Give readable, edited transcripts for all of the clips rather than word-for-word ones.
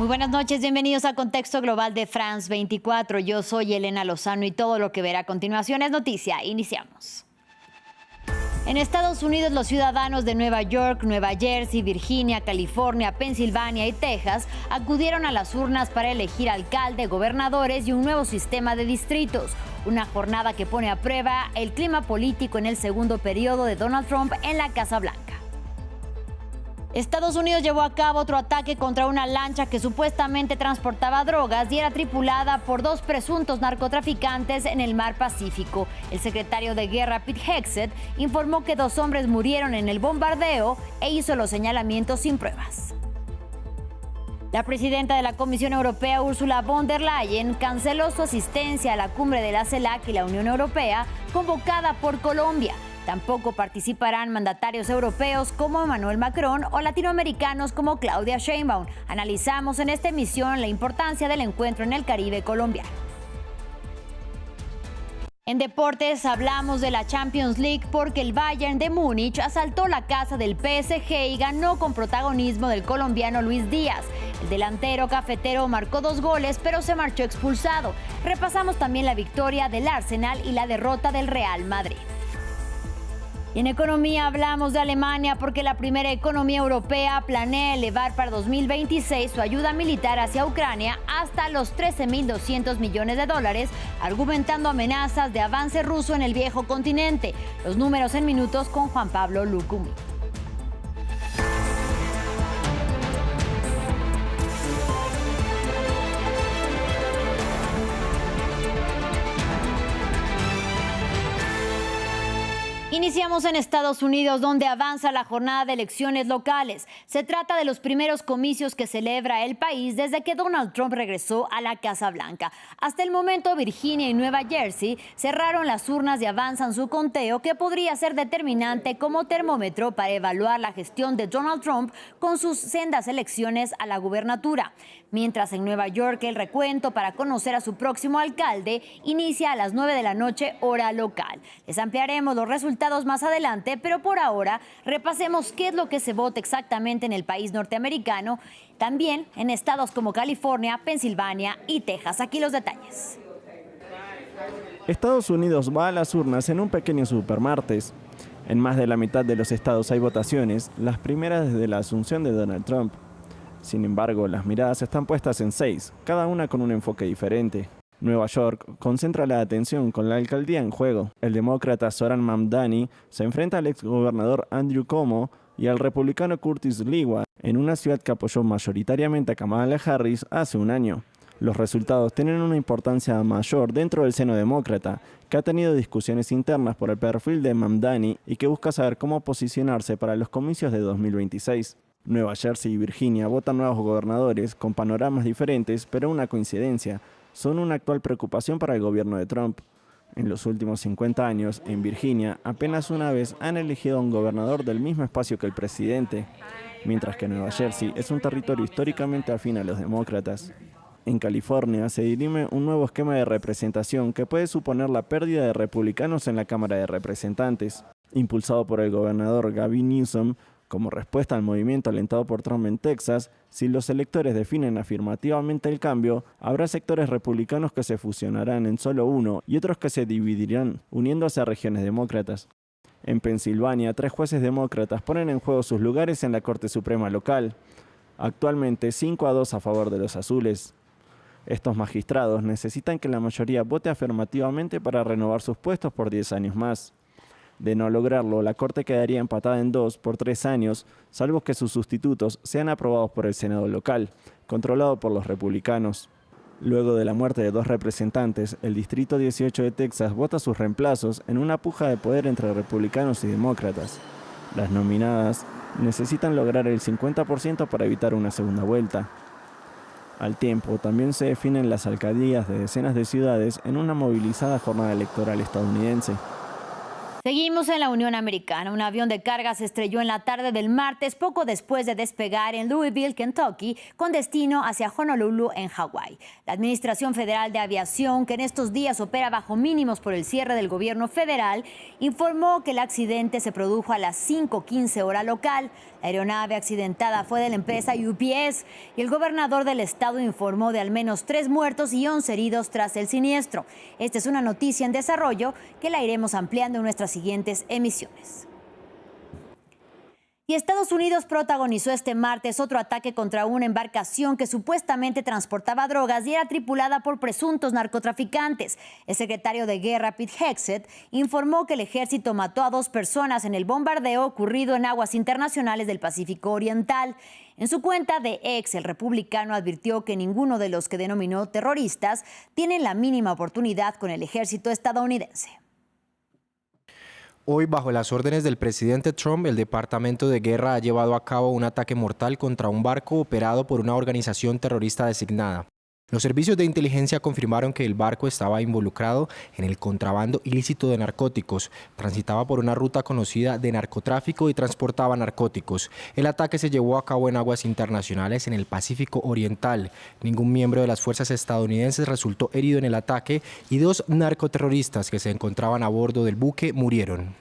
Muy buenas noches, bienvenidos a Contexto Global de France 24. Yo soy Elena Lozano y todo lo que verá a continuación es noticia. Iniciamos. En Estados Unidos, los ciudadanos de Nueva York, Nueva Jersey, Virginia, California, Pensilvania y Texas acudieron a las urnas para elegir alcalde, gobernadores y un nuevo sistema de distritos. Una jornada que pone a prueba el clima político en el segundo periodo de Donald Trump en la Casa Blanca. Estados Unidos llevó a cabo otro ataque contra una lancha que supuestamente transportaba drogas y era tripulada por dos presuntos narcotraficantes en el mar Pacífico. El secretario de Guerra, Pete Hegseth, informó que 2 hombres murieron en el bombardeo e hizo los señalamientos sin pruebas. La presidenta de la Comisión Europea, Ursula von der Leyen, canceló su asistencia a la cumbre de la CELAC y la Unión Europea convocada por Colombia. Tampoco participarán mandatarios europeos como Emmanuel Macron o latinoamericanos como Claudia Sheinbaum. Analizamos en esta emisión la importancia del encuentro en el Caribe colombiano. En deportes hablamos de la Champions League porque el Bayern de Múnich asaltó la casa del PSG y ganó con protagonismo del colombiano Luis Díaz. El delantero cafetero marcó 2 goles, pero se marchó expulsado. Repasamos también la victoria del Arsenal y la derrota del Real Madrid. Y en economía hablamos de Alemania porque la primera economía europea planea elevar para 2026 su ayuda militar hacia Ucrania hasta los $13.200 millones, argumentando amenazas de avance ruso en el viejo continente. Los números en minutos con Juan Pablo Lucumí. Iniciamos en Estados Unidos, donde avanza la jornada de elecciones locales. Se trata de los primeros comicios que celebra el país desde que Donald Trump regresó a la Casa Blanca. Hasta el momento, Virginia y Nueva Jersey cerraron las urnas y avanzan su conteo, que podría ser determinante como termómetro para evaluar la gestión de Donald Trump con sus sendas elecciones a la gubernatura. Mientras en Nueva York el recuento para conocer a su próximo alcalde inicia a las 9 de la noche, hora local. Les ampliaremos los resultados más adelante, pero por ahora repasemos qué es lo que se vota exactamente en el país norteamericano, también en estados como California, Pensilvania y Texas. Aquí los detalles. Estados Unidos va a las urnas en un pequeño supermartes. En más de la mitad de los estados hay votaciones, las primeras desde la asunción de Donald Trump. Sin embargo, las miradas están puestas en 6, cada una con un enfoque diferente. Nueva York concentra la atención con la alcaldía en juego. El demócrata Zohran Mamdani se enfrenta al exgobernador Andrew Cuomo y al republicano Curtis Sliwa en una ciudad que apoyó mayoritariamente a Kamala Harris hace un año. Los resultados tienen una importancia mayor dentro del seno demócrata, que ha tenido discusiones internas por el perfil de Mamdani y que busca saber cómo posicionarse para los comicios de 2026. Nueva Jersey y Virginia votan nuevos gobernadores con panoramas diferentes, pero una coincidencia: son una actual preocupación para el gobierno de Trump. En los últimos 50 años, en Virginia, apenas una vez han elegido a un gobernador del mismo espacio que el presidente, mientras que Nueva Jersey es un territorio históricamente afín a los demócratas. En California se dirime un nuevo esquema de representación que puede suponer la pérdida de republicanos en la Cámara de Representantes. Impulsado por el gobernador Gavin Newsom, como respuesta al movimiento alentado por Trump en Texas, si los electores definen afirmativamente el cambio, habrá sectores republicanos que se fusionarán en solo uno y otros que se dividirán, uniéndose a regiones demócratas. En Pensilvania, 3 jueces demócratas ponen en juego sus lugares en la Corte Suprema local, actualmente 5-2 a favor de los azules. Estos magistrados necesitan que la mayoría vote afirmativamente para renovar sus puestos por 10 años más. De no lograrlo, la Corte quedaría empatada en 2 por 3 años, salvo que sus sustitutos sean aprobados por el Senado local, controlado por los republicanos. Luego de la muerte de 2 representantes, el Distrito 18 de Texas vota sus reemplazos en una puja de poder entre republicanos y demócratas. Las nominadas necesitan lograr el 50% para evitar una segunda vuelta. Al tiempo, también se definen las alcaldías de decenas de ciudades en una movilizada jornada electoral estadounidense. Seguimos en la Unión Americana. Un avión de carga se estrelló en la tarde del martes, poco después de despegar en Louisville, Kentucky, con destino hacia Honolulu, en Hawái. La Administración Federal de Aviación, que en estos días opera bajo mínimos por el cierre del gobierno federal, informó que el accidente se produjo a las 5:15 hora local. La aeronave accidentada fue de la empresa UPS y el gobernador del estado informó de al menos 3 muertos y 11 heridos tras el siniestro. Esta es una noticia en desarrollo que la iremos ampliando en nuestras siguientes emisiones. Y Estados Unidos protagonizó este martes otro ataque contra una embarcación que supuestamente transportaba drogas y era tripulada por presuntos narcotraficantes. El secretario de Guerra, Pete Hegseth, informó que el ejército mató a 2 personas en el bombardeo ocurrido en aguas internacionales del Pacífico Oriental. En su cuenta de X, el republicano advirtió que ninguno de los que denominó terroristas tienen la mínima oportunidad con el ejército estadounidense. Hoy, bajo las órdenes del presidente Trump, el Departamento de Guerra ha llevado a cabo un ataque mortal contra un barco operado por una organización terrorista designada. Los servicios de inteligencia confirmaron que el barco estaba involucrado en el contrabando ilícito de narcóticos, transitaba por una ruta conocida de narcotráfico y transportaba narcóticos. El ataque se llevó a cabo en aguas internacionales en el Pacífico Oriental. Ningún miembro de las fuerzas estadounidenses resultó herido en el ataque y 2 narcoterroristas que se encontraban a bordo del buque murieron.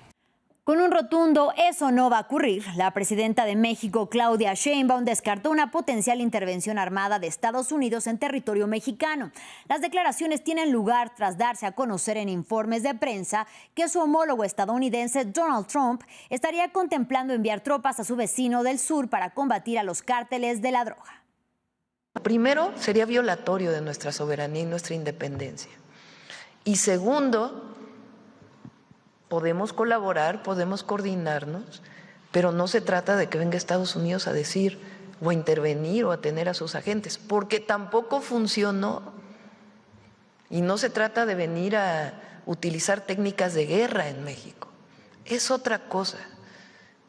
Con un rotundo "eso no va a ocurrir", la presidenta de México, Claudia Sheinbaum, descartó una potencial intervención armada de Estados Unidos en territorio mexicano. Las declaraciones tienen lugar tras darse a conocer en informes de prensa que su homólogo estadounidense, Donald Trump, estaría contemplando enviar tropas a su vecino del sur para combatir a los cárteles de la droga. Primero, sería violatorio de nuestra soberanía y nuestra independencia. Y segundo, podemos colaborar, podemos coordinarnos, pero no se trata de que venga Estados Unidos a decir o a intervenir o a tener a sus agentes, porque tampoco funcionó. Y no se trata de venir a utilizar técnicas de guerra en México. Es otra cosa.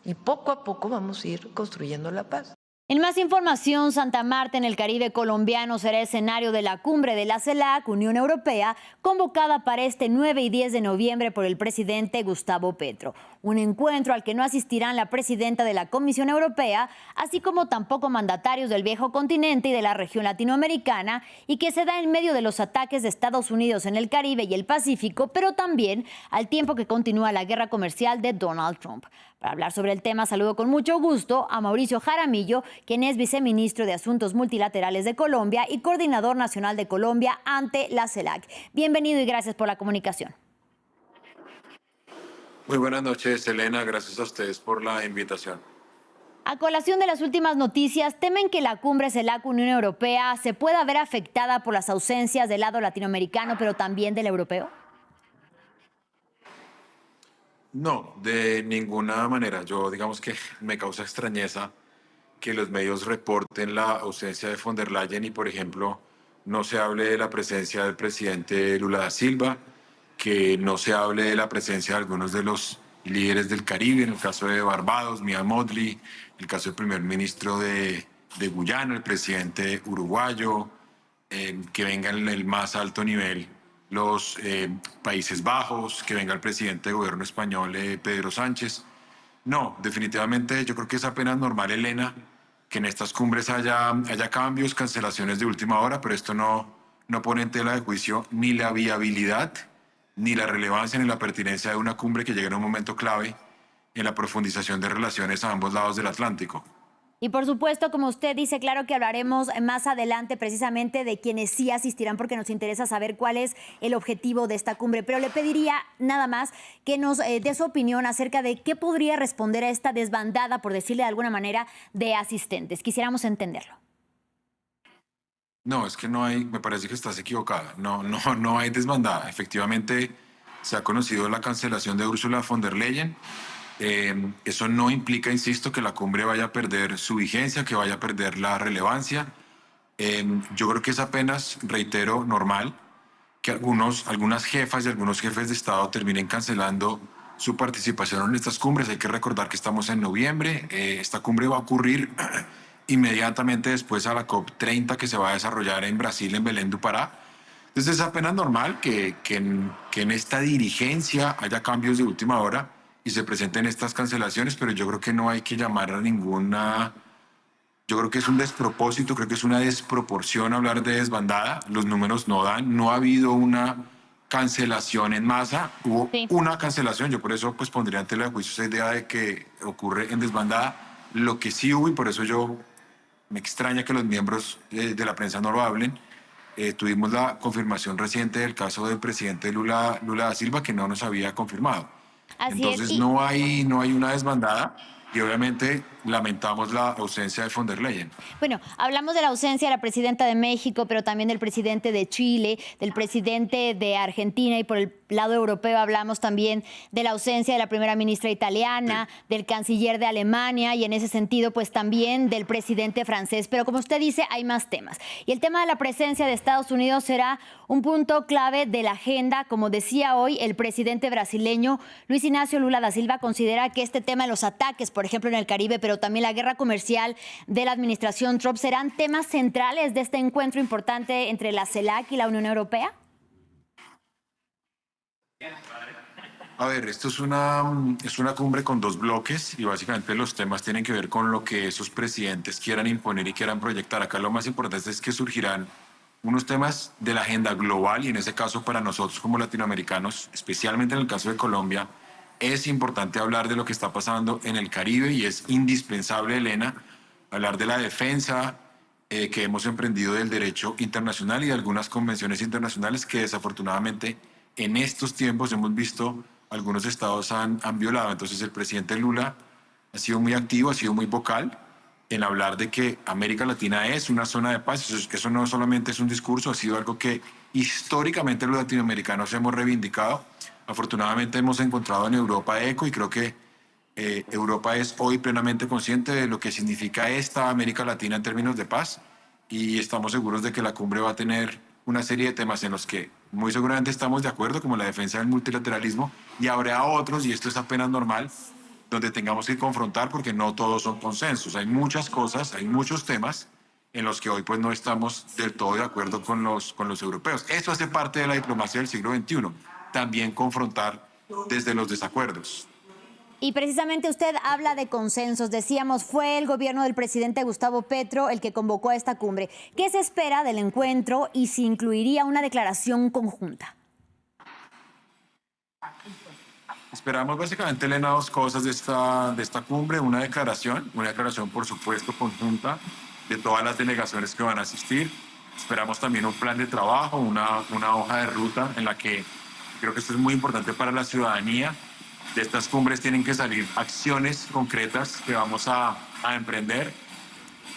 Y poco a poco vamos a ir construyendo la paz. En más información, Santa Marta, en el Caribe colombiano, será escenario de la cumbre de la CELAC, Unión Europea, convocada para este 9 y 10 de noviembre por el presidente Gustavo Petro. Un encuentro al que no asistirán la presidenta de la Comisión Europea, así como tampoco mandatarios del viejo continente y de la región latinoamericana, y que se da en medio de los ataques de Estados Unidos en el Caribe y el Pacífico, pero también al tiempo que continúa la guerra comercial de Donald Trump. Para hablar sobre el tema, saludo con mucho gusto a Mauricio Jaramillo, quien es viceministro de Asuntos Multilaterales de Colombia y coordinador nacional de Colombia ante la CELAC. Bienvenido y gracias por la comunicación. Muy buenas noches, Elena. Gracias a ustedes por la invitación. A colación de las últimas noticias, ¿temen que la cumbre CELAC-Unión Europea se pueda ver afectada por las ausencias del lado latinoamericano, pero también del europeo? No, de ninguna manera. Yo digamos que me causa extrañeza que los medios reporten la ausencia de von der Leyen y, por ejemplo, no se hable de la presencia del presidente Lula da Silva, que no se hable de la presencia de algunos de los líderes del Caribe, en el caso de Barbados, Mia Mottley, el caso del primer ministro de Guyana, el presidente uruguayo, que venga en el más alto nivel los Países Bajos, que venga el presidente del gobierno español, Pedro Sánchez. No, definitivamente yo creo que es apenas normal, Elena, que en estas cumbres haya cambios, cancelaciones de última hora, pero esto no pone en tela de juicio ni la viabilidad, ni la relevancia, ni la pertinencia de una cumbre que llegue en un momento clave en la profundización de relaciones a ambos lados del Atlántico. Y por supuesto, como usted dice, claro que hablaremos más adelante precisamente de quienes sí asistirán, porque nos interesa saber cuál es el objetivo de esta cumbre. Pero le pediría nada más que nos dé su opinión acerca de qué podría responder a esta desbandada, por decirle de alguna manera, de asistentes. Quisiéramos entenderlo. No, es que no hay, me parece que estás equivocada. No hay desbandada. Efectivamente, se ha conocido la cancelación de Ursula von der Leyen. Eso no implica, insisto, que la cumbre vaya a perder su vigencia, que vaya a perder la relevancia. Yo creo que es apenas, reitero, normal que algunas jefas y algunos jefes de Estado terminen cancelando su participación en estas cumbres. Hay que recordar que estamos en noviembre. Esta cumbre va a ocurrir inmediatamente después a la COP30 que se va a desarrollar en Brasil, en Belém do Pará. Entonces es apenas normal que en esta dirigencia haya cambios de última hora y se presenten estas cancelaciones, pero yo creo que no hay que llamar a ninguna... Yo creo que es un despropósito, creo que es una desproporción hablar de desbandada. Los números no dan, no ha habido una cancelación en masa, hubo una cancelación. Yo por eso pues pondría ante la juicio esa idea de que ocurre en desbandada. Lo que sí hubo, y por eso yo me extraña que los miembros de la prensa no lo hablen, tuvimos la confirmación reciente del caso del presidente Lula da Silva, que no nos había confirmado. Así Entonces es. no hay una desbandada. Y obviamente lamentamos la ausencia de von der Leyen. Bueno, hablamos de la ausencia de la presidenta de México, pero también del presidente de Chile, del presidente de Argentina, y por el lado europeo hablamos también de la ausencia de la primera ministra italiana, del canciller de Alemania y en ese sentido pues también del presidente francés. Pero como usted dice, hay más temas. Y el tema de la presencia de Estados Unidos será un punto clave de la agenda. Como decía hoy el presidente brasileño Luis Ignacio Lula da Silva, considera que este tema de los ataques, por ejemplo en el Caribe, pero también la guerra comercial de la administración Trump, serán temas centrales de este encuentro importante entre la CELAC y la Unión Europea. A ver, esto es una cumbre con dos bloques y básicamente los temas tienen que ver con lo que esos presidentes quieran imponer y quieran proyectar. Acá lo más importante es que surgirán unos temas de la agenda global y en ese caso para nosotros como latinoamericanos, especialmente en el caso de Colombia, es importante hablar de lo que está pasando en el Caribe y es indispensable, Elena, hablar de la defensa que hemos emprendido del derecho internacional y de algunas convenciones internacionales que desafortunadamente en estos tiempos hemos visto algunos estados han violado. Entonces el presidente Lula ha sido muy activo, ha sido muy vocal en hablar de que América Latina es una zona de paz. Eso no solamente es un discurso, ha sido algo que históricamente los latinoamericanos hemos reivindicado. Afortunadamente hemos encontrado en Europa eco y creo que Europa es hoy plenamente consciente de lo que significa esta América Latina en términos de paz y estamos seguros de que la cumbre va a tener una serie de temas en los que muy seguramente estamos de acuerdo, como la defensa del multilateralismo, y habrá otros, y esto es apenas normal, donde tengamos que confrontar porque no todos son consensos. Hay muchas cosas, hay muchos temas en los que hoy pues no estamos del todo de acuerdo con los europeos. Eso hace parte de la diplomacia del siglo XXI. También confrontar desde los desacuerdos. Y precisamente usted habla de consensos. Decíamos, fue el gobierno del presidente Gustavo Petro el que convocó a esta cumbre. ¿Qué se espera del encuentro y si incluiría una declaración conjunta? Esperamos básicamente, Elena, dos cosas de esta cumbre. Una declaración por supuesto conjunta de todas las delegaciones que van a asistir. Esperamos también un plan de trabajo, una hoja de ruta en la que creo que esto es muy importante para la ciudadanía. De estas cumbres tienen que salir acciones concretas que vamos a emprender.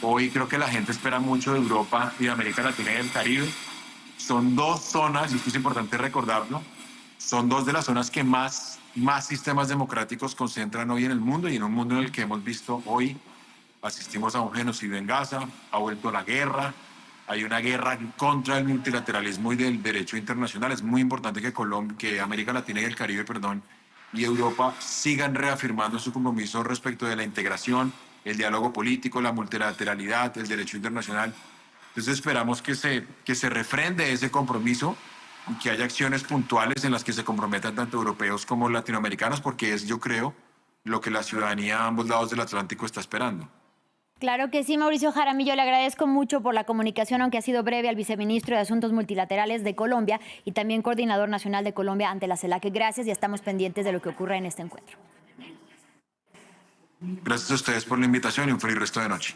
Hoy creo que la gente espera mucho de Europa y de América Latina y del Caribe. Son dos zonas, y esto es importante recordarlo, son dos de las zonas que más sistemas democráticos concentran hoy en el mundo y en un mundo en el que hemos visto hoy, asistimos a un genocidio en Gaza, ha vuelto la guerra, hay una guerra contra el multilateralismo y del derecho internacional. Es muy importante que América Latina y el Caribe, y Europa sigan reafirmando su compromiso respecto de la integración, el diálogo político, la multilateralidad, el derecho internacional. Entonces esperamos que se refrende ese compromiso y que haya acciones puntuales en las que se comprometan tanto europeos como latinoamericanos, porque es, yo creo, lo que la ciudadanía a ambos lados del Atlántico está esperando. Claro que sí, Mauricio Jaramillo, le agradezco mucho por la comunicación, aunque ha sido breve, al viceministro de Asuntos Multilaterales de Colombia y también coordinador nacional de Colombia ante la CELAC. Gracias y estamos pendientes de lo que ocurra en este encuentro. Gracias a ustedes por la invitación y un feliz resto de noche.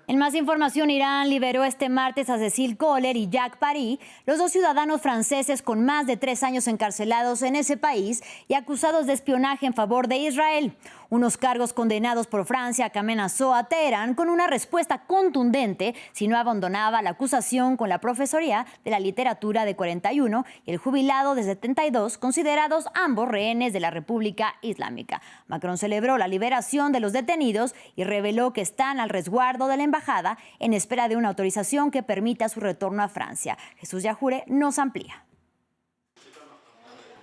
En más información, Irán liberó este martes a Cécile Kohler y Jacques Paris, los dos ciudadanos franceses con más de 3 años encarcelados en ese país y acusados de espionaje en favor de Israel. Unos cargos condenados por Francia, que amenazó a Teherán con una respuesta contundente si no abandonaba la acusación con la profesoría de la literatura de 41 y el jubilado de 72, considerados ambos rehenes de la República Islámica. Macron celebró la liberación de los detenidos y reveló que están al resguardo de la embajada en espera de una autorización que permita su retorno a Francia. Jesús Yajure nos amplía.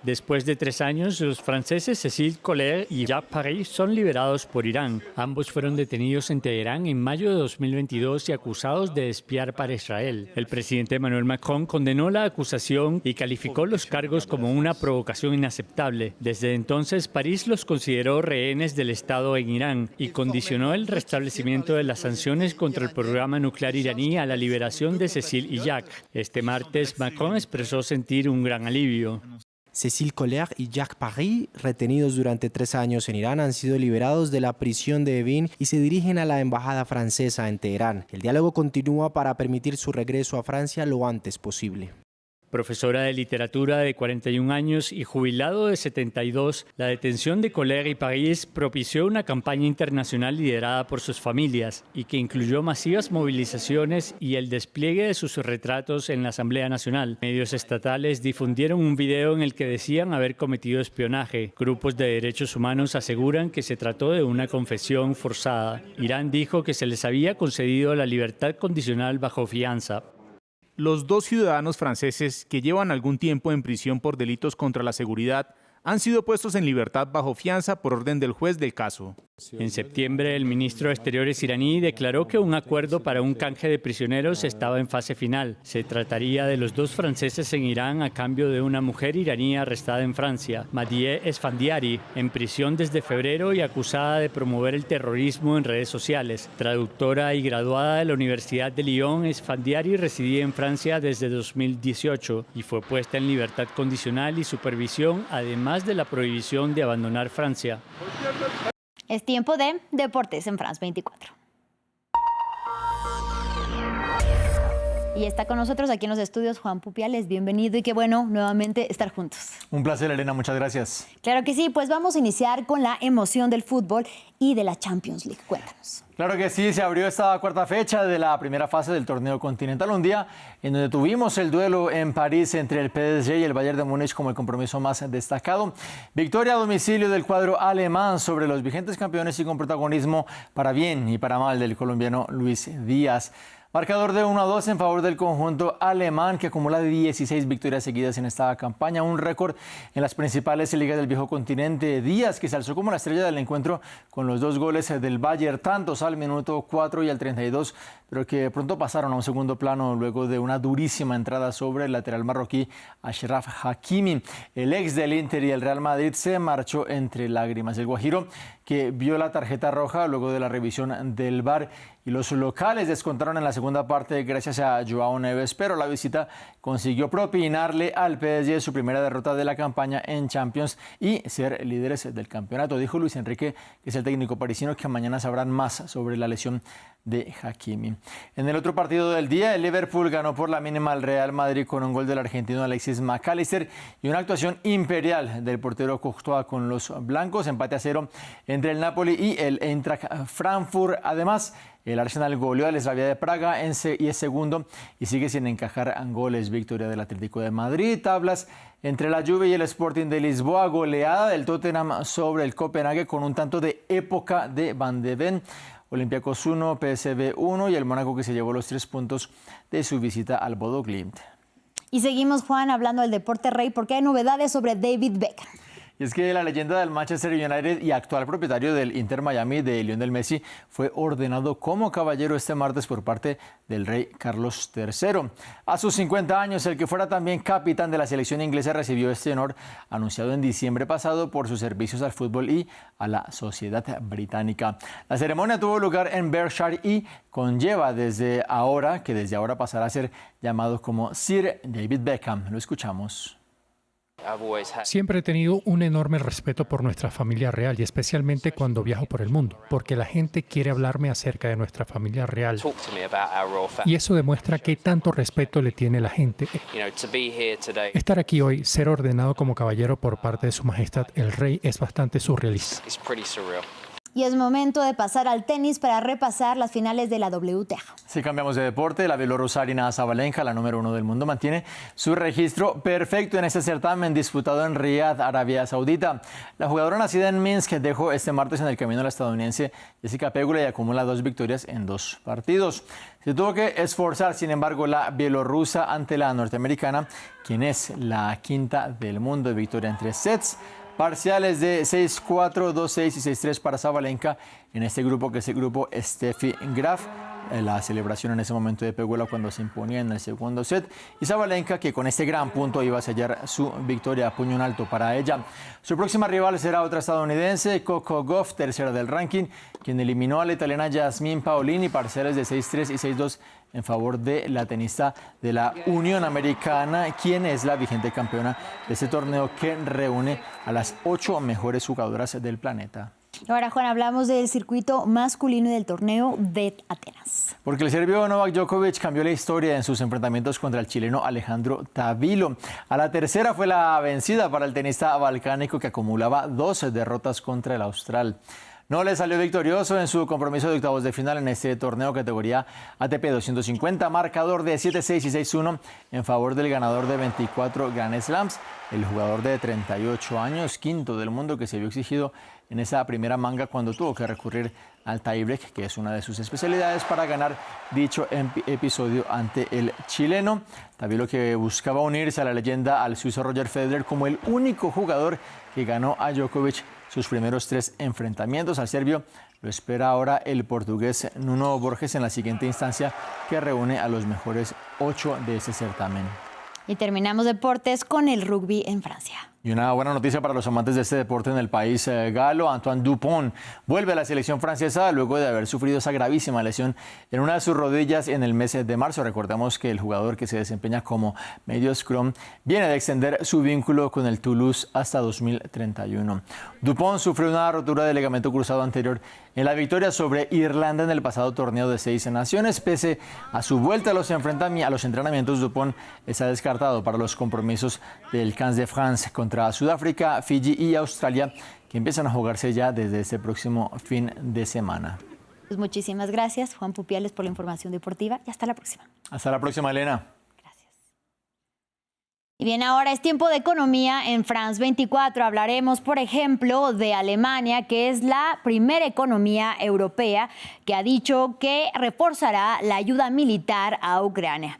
Después de 3 años, los franceses Cécile Colère y Jacques Paris son liberados por Irán. Ambos fueron detenidos en Teherán en mayo de 2022 y acusados de espiar para Israel. El presidente Emmanuel Macron condenó la acusación y calificó los cargos como una provocación inaceptable. Desde entonces, París los consideró rehenes del Estado en Irán y condicionó el restablecimiento de las sanciones contra el programa nuclear iraní a la liberación de Cécile y Jacques. Este martes, Macron expresó sentir un gran alivio. Cécile Colère y Jacques Paris, retenidos durante 3 años en Irán, han sido liberados de la prisión de Evin y se dirigen a la embajada francesa en Teherán. El diálogo continúa para permitir su regreso a Francia lo antes posible. Profesora de literatura de 41 años y jubilado de 72, la detención de Colère y Paris propició una campaña internacional liderada por sus familias y que incluyó masivas movilizaciones y el despliegue de sus retratos en la Asamblea Nacional. Medios estatales difundieron un video en el que decían haber cometido espionaje. Grupos de derechos humanos aseguran que se trató de una confesión forzada. Irán dijo que se les había concedido la libertad condicional bajo fianza. Los 2 ciudadanos franceses que llevan algún tiempo en prisión por delitos contra la seguridad han sido puestos en libertad bajo fianza por orden del juez del caso. En septiembre, el ministro de Exteriores iraní declaró que un acuerdo para un canje de prisioneros estaba en fase final. Se trataría de los 2 franceses en Irán a cambio de una mujer iraní arrestada en Francia, Madie Esfandiari, en prisión desde febrero y acusada de promover el terrorismo en redes sociales. Traductora y graduada de la Universidad de Lyon, Esfandiari residía en Francia desde 2018 y fue puesta en libertad condicional y supervisión, además de la prohibición de abandonar Francia. Es tiempo de Deportes en France 24. Y está con nosotros aquí en los estudios Juan Pupiales. Bienvenido y qué bueno nuevamente estar juntos. Un placer, Elena. Muchas gracias. Claro que sí. Pues vamos a iniciar con la emoción del fútbol y de la Champions League. Cuéntanos. Claro que sí, se abrió esta 4ª fecha de la primera fase del torneo continental, un día en donde tuvimos el duelo en París entre el PSG y el Bayern de Múnich como el compromiso más destacado. Victoria a domicilio del cuadro alemán sobre los vigentes campeones y con protagonismo para bien y para mal del colombiano Luis Díaz. Marcador de 1-2 en favor del conjunto alemán, que acumula 16 victorias seguidas en esta campaña, un récord en las principales ligas del viejo continente. Díaz, que se alzó como la estrella del encuentro con los 2 goles del Bayern, tantos al minuto 4 y al 32, pero que pronto pasaron a un segundo plano luego de una durísima entrada sobre el lateral marroquí Achraf Hakimi. El ex del Inter y el Real Madrid se marchó entre lágrimas. El guajiro, que vio la tarjeta roja luego de la revisión del VAR, y los locales descontaron en la segunda parte gracias a Joao Neves, pero la visita consiguió propinarle al PSG su primera derrota de la campaña en Champions y ser líderes del campeonato. Dijo Luis Enrique, que es el técnico parisino, que mañana sabrán más sobre la lesión de Hakimi. En el otro partido del día, el Liverpool ganó por la mínima al Real Madrid con un gol del argentino Alexis McAllister y una actuación imperial del portero Courtois con los blancos. Empate a 0 entre el Napoli y el Eintracht Frankfurt. Además, el Arsenal goleó al Slavia de Praga y es segundo y sigue sin encajar goles. Victoria del Atlético de Madrid. Tablas entre la Juve y el Sporting de Lisboa. Goleada del Tottenham sobre el Copenhague con un tanto de época de Van de Ven. Olympiacos 1, PSV 1 y el Mónaco, que se llevó los 3 puntos de su visita al Bodo Glimt. Y seguimos, Juan, hablando del deporte rey porque hay novedades sobre David Beckham. Y es que la leyenda del Manchester United y actual propietario del Inter Miami de Lionel Messi fue ordenado como caballero este martes por parte del rey Carlos III. A sus 50 años, el que fuera también capitán de la selección inglesa recibió este honor anunciado en diciembre pasado por sus servicios al fútbol y a la sociedad británica. La ceremonia tuvo lugar en Berkshire y conlleva desde ahora pasará a ser llamado como Sir David Beckham. Lo escuchamos. Siempre he tenido un enorme respeto por nuestra familia real y especialmente cuando viajo por el mundo, porque la gente quiere hablarme acerca de nuestra familia real. Y eso demuestra qué tanto respeto le tiene la gente. Estar aquí hoy, ser ordenado como caballero por parte de Su Majestad el Rey, es bastante surrealista. Y es momento de pasar al tenis para repasar las finales de la WTA. Si cambiamos de deporte, la bielorrusa Aryna Sabalenka, la número 1 del mundo, mantiene su registro perfecto en este certamen disputado en Riyadh, Arabia Saudita. La jugadora nacida en Minsk dejó este martes en el camino a la estadounidense Jessica Pegula y acumula 2 victorias en 2 partidos. Se tuvo que esforzar, sin embargo, la bielorrusa ante la norteamericana, quien es la quinta del mundo, de victoria en 3 sets. Parciales de 6-4, 2-6 y 6-3 para Sabalenka en este grupo, que es el grupo Steffi Graf. La celebración en ese momento de Pegula cuando se imponía en el segundo set. Y Sabalenka, que con este gran punto iba a sellar su victoria a puño en alto para ella. Su próxima rival será otra estadounidense, Coco Gauff, tercera del ranking, quien eliminó a la italiana Jasmine Paolini, parciales de 6-3 y 6-2 en favor de la tenista de la Unión Americana, quien es la vigente campeona de este torneo que reúne a las 8 mejores jugadoras del planeta. Ahora, Juan, hablamos del circuito masculino del torneo de Atenas. Porque el serbio Novak Djokovic cambió la historia en sus enfrentamientos contra el chileno Alejandro Tavilo. A la tercera fue la vencida para el tenista balcánico, que acumulaba 12 derrotas contra el austral. No le salió victorioso en su compromiso de octavos de final en este torneo categoría ATP 250, marcador de 7-6 y 6-1 en favor del ganador de 24 Grand Slams, el jugador de 38 años, quinto del mundo, que se vio exigido en esa primera manga cuando tuvo que recurrir al tiebreak, que es una de sus especialidades, para ganar dicho episodio ante el chileno. Tavilo, que buscaba unirse a la leyenda al suizo Roger Federer como el único jugador que ganó a Djokovic sus primeros 3 enfrentamientos. Al serbio lo espera ahora el portugués Nuno Borges en la siguiente instancia, que reúne a los mejores 8 de ese certamen. Y terminamos deportes con el rugby en Francia. Y una buena noticia para los amantes de este deporte en el país galo. Antoine Dupont vuelve a la selección francesa luego de haber sufrido esa gravísima lesión en una de sus rodillas en el mes de marzo. Recordemos que el jugador, que se desempeña como medio scrum, viene de extender su vínculo con el Toulouse hasta 2031. Dupont sufrió una rotura de ligamento cruzado anterior en la victoria sobre Irlanda en el pasado torneo de 6 naciones. Pese a su vuelta a los entrenamientos, Dupont está descartado para los compromisos del 15 de France contra Sudáfrica, Fiji y Australia, que empiezan a jugarse ya desde este próximo fin de semana. Pues muchísimas gracias, Juan Pupiales, por la información deportiva, y hasta la próxima. Hasta la próxima, Elena. Gracias. Y bien, ahora es tiempo de economía en France 24. Hablaremos, por ejemplo, de Alemania, que es la primera economía europea que ha dicho que reforzará la ayuda militar a Ucrania.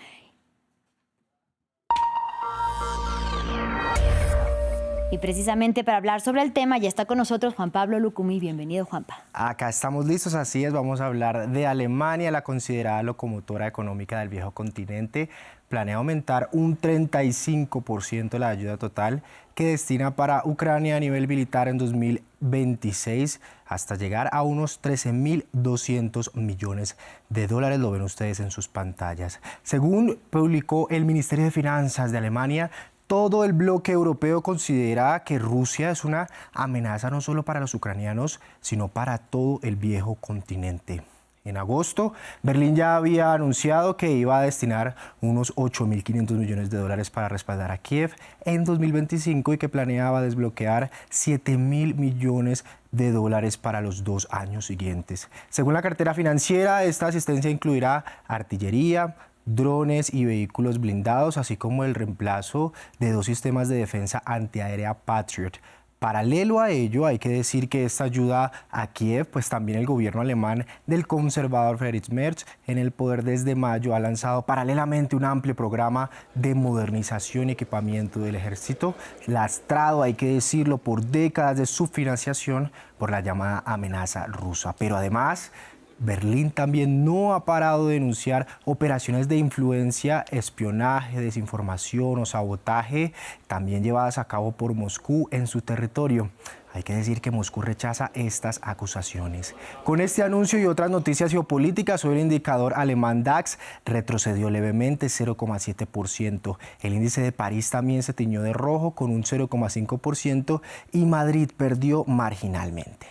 Y precisamente para hablar sobre el tema ya está con nosotros Juan Pablo Lucumí. Bienvenido, Juanpa. Acá estamos listos, así es. Vamos a hablar de Alemania, la considerada locomotora económica del viejo continente. Planea aumentar un 35% la ayuda total que destina para Ucrania a nivel militar en 2026, hasta llegar a unos 13.200 millones de dólares. Lo ven ustedes en sus pantallas. Según publicó el Ministerio de Finanzas de Alemania, todo el bloque europeo considera que Rusia es una amenaza no solo para los ucranianos, sino para todo el viejo continente. En agosto, Berlín ya había anunciado que iba a destinar unos 8.500 millones de dólares para respaldar a Kiev en 2025 y que planeaba desbloquear 7.000 millones de dólares para los 2 años siguientes. Según la cartera financiera, esta asistencia incluirá artillería, drones y vehículos blindados, así como el reemplazo de 2 sistemas de defensa antiaérea Patriot. Paralelo a ello, hay que decir que esta ayuda a Kiev, pues también el gobierno alemán del conservador Friedrich Merz, en el poder desde mayo, ha lanzado paralelamente un amplio programa de modernización y equipamiento del ejército, lastrado, hay que decirlo, por décadas de subfinanciación por la llamada amenaza rusa. Pero además, Berlín también no ha parado de denunciar operaciones de influencia, espionaje, desinformación o sabotaje, también llevadas a cabo por Moscú en su territorio. Hay que decir que Moscú rechaza estas acusaciones. Con este anuncio y otras noticias geopolíticas, hoy el indicador alemán DAX retrocedió levemente 0,7%. El índice de París también se tiñó de rojo con un 0,5% y Madrid perdió marginalmente.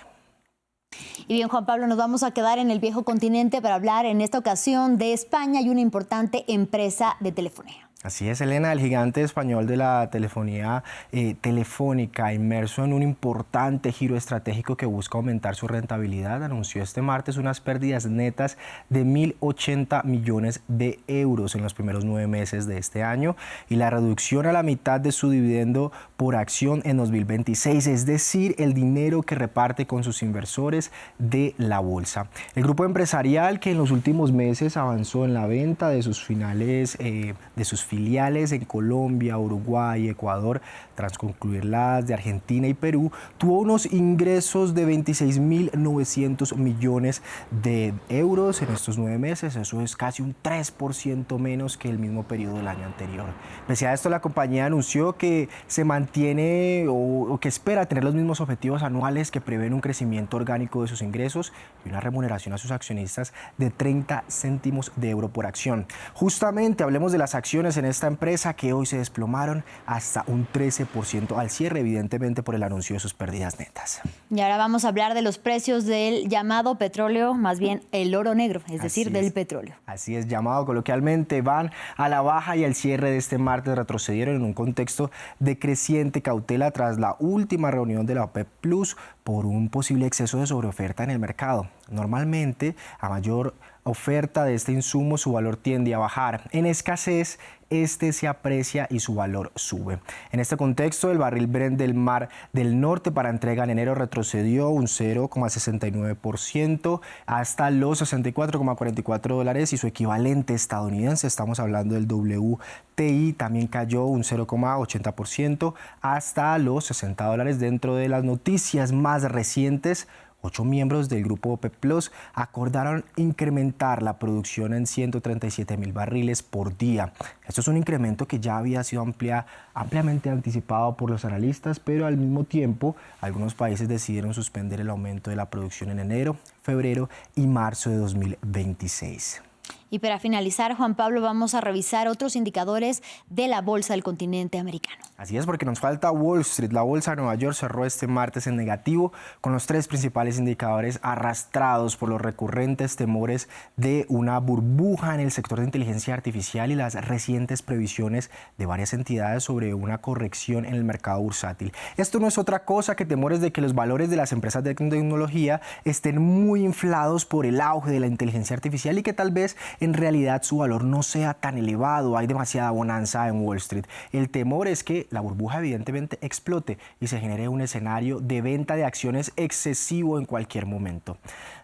Y bien, Juan Pablo, nos vamos a quedar en el viejo continente para hablar en esta ocasión de España y una importante empresa de telefonía. Así es, Elena, el gigante español de la telefonía telefónica, inmerso en un importante giro estratégico que busca aumentar su rentabilidad, anunció este martes unas pérdidas netas de 1.080 millones de euros en los primeros 9 meses de este año y la reducción a la mitad de su dividendo por acción en 2026, es decir, el dinero que reparte con sus inversores de la bolsa. El grupo empresarial, que en los últimos meses avanzó en la venta de sus filiales en Colombia, Uruguay, Ecuador, tras concluir las de Argentina y Perú, tuvo unos ingresos de 26.900 millones de euros en estos 9 meses. Eso es casi un 3% menos que el mismo periodo del año anterior. Pese a esto, la compañía anunció que se mantiene o que espera tener los mismos objetivos anuales que prevén un crecimiento orgánico de sus ingresos y una remuneración a sus accionistas de 30 céntimos de euro por acción. Justamente hablemos de las acciones en esta empresa, que hoy se desplomaron hasta un 13% al cierre, evidentemente por el anuncio de sus pérdidas netas. Y ahora vamos a hablar de los precios del llamado petróleo, más bien el oro negro, es decir, del petróleo. Así es, llamado coloquialmente, van a la baja y al cierre de este martes retrocedieron en un contexto de creciente cautela tras la última reunión de la OPEP Plus por un posible exceso de sobreoferta en el mercado. Normalmente, a mayor oferta de este insumo, su valor tiende a bajar. En escasez, este se aprecia y su valor sube. En este contexto, el barril Brent del Mar del Norte para entrega en enero retrocedió un 0,69% hasta los $64,44 y su equivalente estadounidense, estamos hablando del WTI, también cayó un 0,80% hasta los $60. Dentro de las noticias más recientes, 8 miembros del grupo OPEP Plus acordaron incrementar la producción en 137.000 barriles por día. Esto es un incremento que ya había sido ampliamente anticipado por los analistas, pero al mismo tiempo algunos países decidieron suspender el aumento de la producción en enero, febrero y marzo de 2026. Y para finalizar, Juan Pablo, vamos a revisar otros indicadores de la bolsa del continente americano. Así es, porque nos falta Wall Street. La bolsa de Nueva York cerró este martes en negativo, con los 3 principales indicadores arrastrados por los recurrentes temores de una burbuja en el sector de inteligencia artificial y las recientes previsiones de varias entidades sobre una corrección en el mercado bursátil. Esto no es otra cosa que temores de que los valores de las empresas de tecnología estén muy inflados por el auge de la inteligencia artificial y que tal vez en realidad su valor no sea tan elevado. Hay demasiada bonanza en Wall Street. El temor es que la burbuja evidentemente explote y se genere un escenario de venta de acciones excesivo en cualquier momento.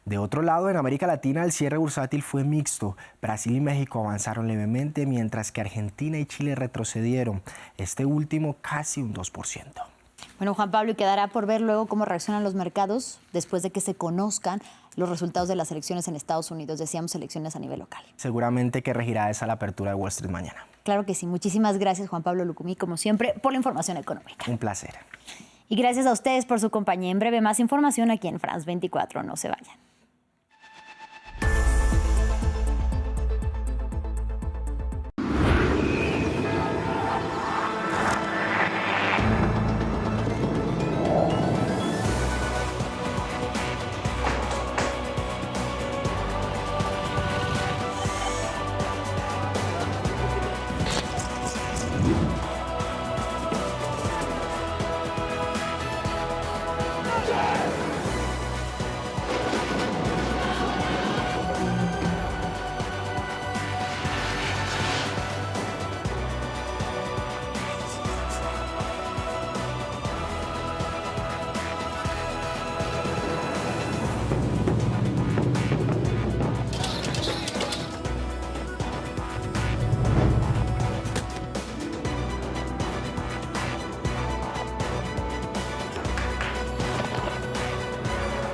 De otro lado, en América Latina el cierre bursátil fue mixto. Brasil y México avanzaron levemente, mientras que Argentina y Chile retrocedieron, este último casi un 2%. Bueno, Juan Pablo, y quedará por ver luego cómo reaccionan los mercados después de que se conozcan los resultados de las elecciones en Estados Unidos. Decíamos elecciones a nivel local. Seguramente que regirá esa la apertura de Wall Street mañana. Claro que sí. Muchísimas gracias, Juan Pablo Lucumí, como siempre, por la información económica. Un placer. Y gracias a ustedes por su compañía. En breve, más información aquí en France 24. No se vayan.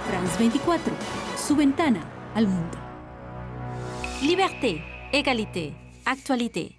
France 24, su ventana al mundo. Liberté, égalité, actualité.